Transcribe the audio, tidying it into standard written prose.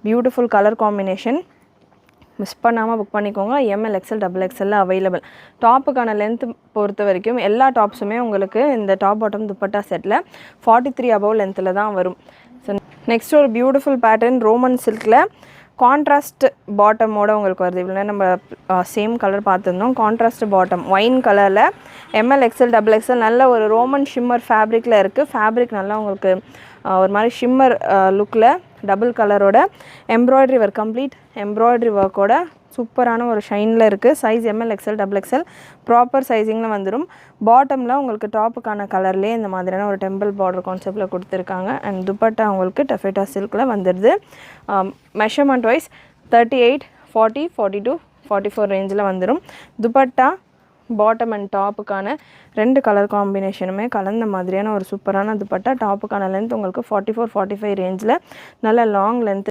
Beautiful colour combination. Miss பண்ணாமல் book பண்ணிக்கோங்க. M L XL XXL available. டாப்புக்கான லென்த் பொறுத்த வரைக்கும் எல்லா டாப்ஸுமே உங்களுக்கு இந்த டாப் பாட்டம் துப்பட்டா செட்டில் 43 அபவ் லென்த்தில் தான் வரும். ஸோ நெக்ஸ்ட் ஒரு பியூட்டிஃபுல் பேட்டர்ன் ரோமன் சில்கில் கான்ட்ராஸ்ட் பாட்டமோட உங்களுக்கு வருது. இவ்வளோ நம்ம சேம் கலர் பார்த்துருந்தோம். கான்ட்ராஸ்ட் பாட்டம் ஒயின் கலரில் எம்எல் எக்ஸ்எல் XXL நல்ல ஒரு ரோமன் ஷிம்மர் ஃபேப்ரிக்கில் இருக்குது. ஃபேப்ரிக் நல்லா உங்களுக்கு ஒரு மாதிரி ஷிம்மர் லுக்கில் டபுள் கலரோட எம்ப்ராய்டரி ஒர்க், கம்ப்ளீட் எம்ப்ராய்டரி ஒர்க்கோட சூப்பரான ஒரு ஷைனில் இருக்குது. Size M L XL XXL proper சைஸிங்கில் வந்துடும். பாட்டமில் உங்களுக்கு டாப்புக்கான கலர்லேயே இந்த மாதிரியான ஒரு டெம்பிள் பார்டர் கான்செப்டில் கொடுத்துருக்காங்க. அண்ட் துப்பட்டா உங்களுக்கு டஃபேட்டா சில்கில் வந்துடுது. மெஷர்மெண்ட் வைஸ் 38, 40, 42, 44 ரேஞ்சில் வந்துடும். துப்பட்டா பாட்டம் அண்ட் டாப்புக்கான 2 கலர் காம்பினேஷனுமே கலந்த மாதிரியான ஒரு சூப்பரான துப்பட்டா. டாப்புக்கான லென்த் உங்களுக்கு 44, 45 ரேஞ்சில் நல்ல லாங் லென்த்